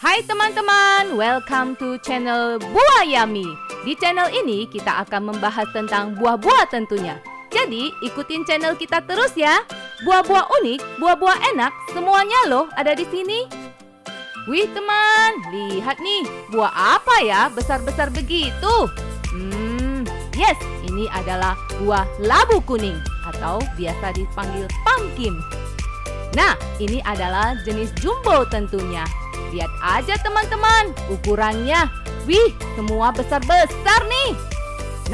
Hai teman-teman, welcome to channel Buah Yummy. Di channel ini kita akan membahas tentang buah-buah tentunya. Jadi ikutin channel kita terus ya. Buah-buah unik, buah-buah enak, semuanya loh ada di sini. Wih teman, lihat nih, buah apa ya besar-besar begitu? Yes, ini adalah buah labu kuning atau biasa dipanggil pumpkin. Nah, ini adalah jenis jumbo tentunya. Lihat aja teman-teman, ukurannya. Wih, semua besar-besar nih.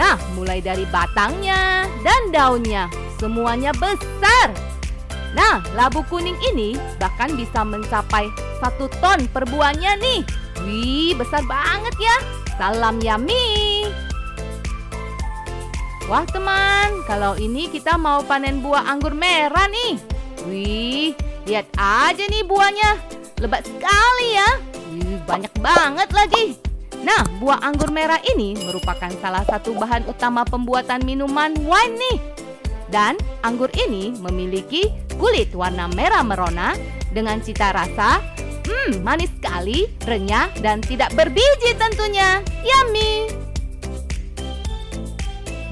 Nah, mulai dari batangnya dan daunnya, semuanya besar. Nah, labu kuning ini bahkan bisa mencapai 1 ton per buahnya nih. Wih, besar banget ya. Salam yummy. Wah teman, kalau ini kita mau panen buah anggur merah nih. Wih, lihat aja nih buahnya. Lebat sekali ya. Wih, banyak banget lagi. Nah, buah anggur merah ini merupakan salah satu bahan utama pembuatan minuman wine nih. Dan anggur ini memiliki kulit warna merah merona dengan cita rasa manis sekali, renyah, dan tidak berbiji tentunya. Yummy!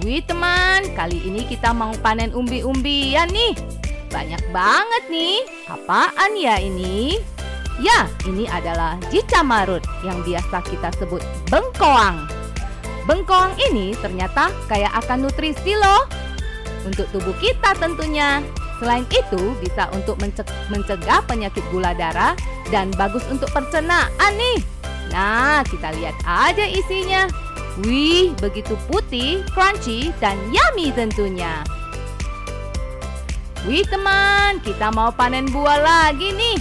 Wih teman, kali ini kita mau panen umbi-umbian nih. Banyak banget nih. Apaan ya ini? Ya, ini adalah jica marut yang biasa kita sebut bengkoang. Bengkoang ini ternyata kaya akan nutrisi loh. Untuk tubuh kita tentunya. Selain itu bisa untuk mencegah penyakit gula darah dan bagus untuk pencernaan nih. Nah, kita lihat aja isinya. Wih, begitu putih, crunchy, dan yummy tentunya. Wih teman, kita mau panen buah lagi nih.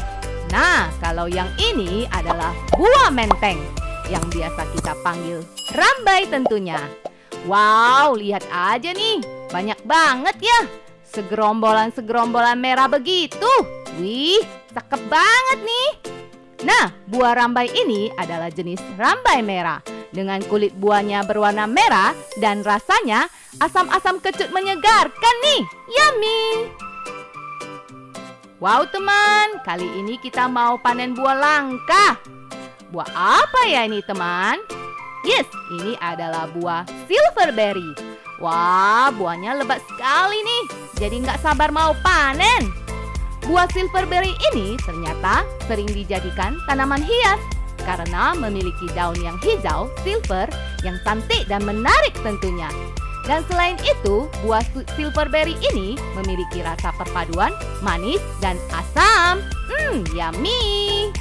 Nah, kalau yang ini adalah buah menteng yang biasa kita panggil rambai tentunya. Wow, lihat aja nih, banyak banget ya. Segerombolan-segerombolan merah begitu. Wih, cakep banget nih. Nah, buah rambai ini adalah jenis rambai merah dengan kulit buahnya berwarna merah dan rasanya asam-asam kecut menyegarkan nih. Yummy! Wow teman, kali ini kita mau panen buah langka. Buah apa ya ini teman? Yes, ini adalah buah silverberry. Wah, buahnya lebat sekali nih. Jadi nggak sabar mau panen. Buah silverberry ini ternyata sering dijadikan tanaman hias karena memiliki daun yang hijau, silver, yang cantik dan menarik tentunya. Dan selain itu, buah silverberry ini memiliki rasa perpaduan manis dan asam. Yummy!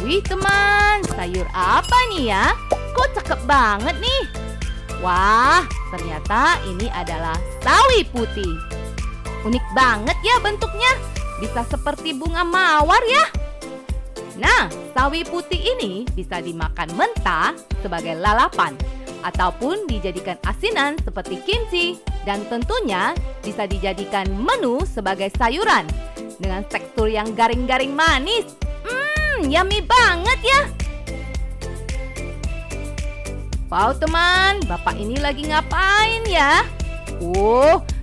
Wih teman, sayur apa nih ya? Kok cakep banget nih? Wah, ternyata ini adalah sawi putih. Unik banget ya bentuknya, bisa seperti bunga mawar ya. Nah, sawi putih ini bisa dimakan mentah sebagai lalapan ataupun dijadikan asinan seperti kimchi dan tentunya bisa dijadikan menu sebagai sayuran dengan tekstur yang garing-garing manis. Yummy banget ya. Wow teman, bapak ini lagi ngapain ya?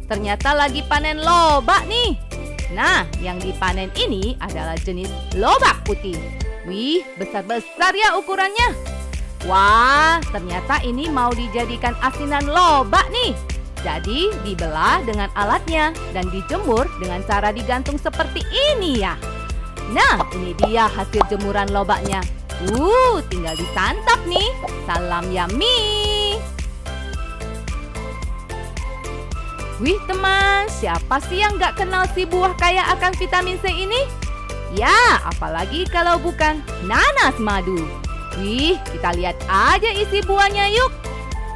Ternyata lagi panen lobak nih. Nah, yang dipanen ini adalah jenis lobak putih. Wih, besar-besar ya ukurannya. Wah, ternyata ini mau dijadikan asinan lobak nih. Jadi dibelah dengan alatnya dan dijemur dengan cara digantung seperti ini ya. Nah, ini dia hasil jemuran lobaknya. Tinggal disantap nih. Salam yummy. Wih teman, siapa sih yang gak kenal si buah kaya akan vitamin C ini? Ya, apalagi kalau bukan nanas madu. Wih, kita lihat aja isi buahnya yuk.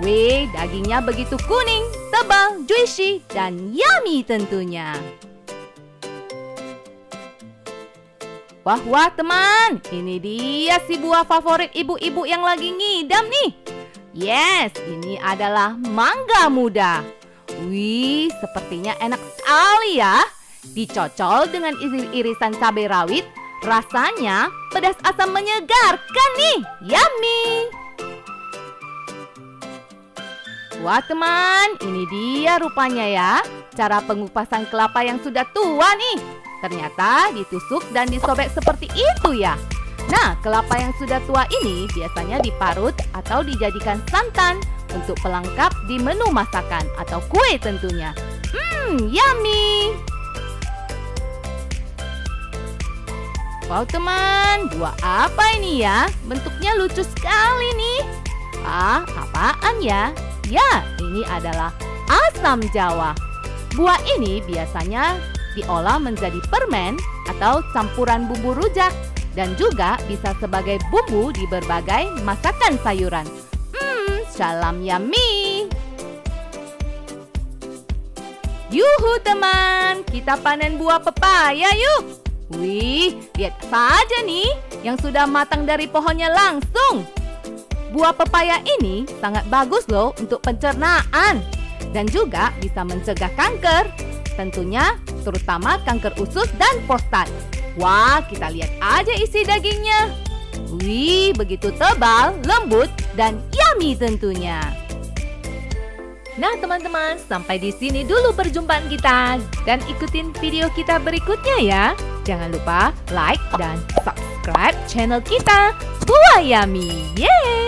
Wih, dagingnya begitu kuning, tebal, juicy, dan yummy tentunya. Wah teman, ini dia si buah favorit ibu-ibu yang lagi ngidam nih. Yes, ini adalah mangga muda. Wih, sepertinya enak sekali ya. Dicocol dengan irisan cabai rawit, rasanya pedas asam menyegarkan nih. Yummy! Wah teman, ini dia rupanya ya. Cara pengupasan kelapa yang sudah tua nih. Ternyata ditusuk dan disobek seperti itu ya. Nah, kelapa yang sudah tua ini biasanya diparut atau dijadikan santan untuk pelengkap di menu masakan atau kue tentunya. Yummy! Wow teman, buah apa ini ya? Bentuknya lucu sekali nih. Apaan ya? Ya, ini adalah asam jawa. Buah ini biasanya diolah menjadi permen atau campuran bumbu rujak dan juga bisa sebagai bumbu di berbagai masakan sayuran. Salam yummy. Yuhu teman, kita panen buah pepaya yuk. Wih, lihat saja nih yang sudah matang dari pohonnya langsung. Buah pepaya ini sangat bagus loh untuk pencernaan dan juga bisa mencegah kanker. Tentunya terutama kanker usus dan prostat. Wah, kita lihat aja isi dagingnya. Wih, begitu tebal, lembut, dan yummy tentunya. Nah teman-teman, sampai di sini dulu perjumpaan kita. Dan ikutin video kita berikutnya ya. Jangan lupa like dan subscribe channel kita, Buah Yummy. Yeay!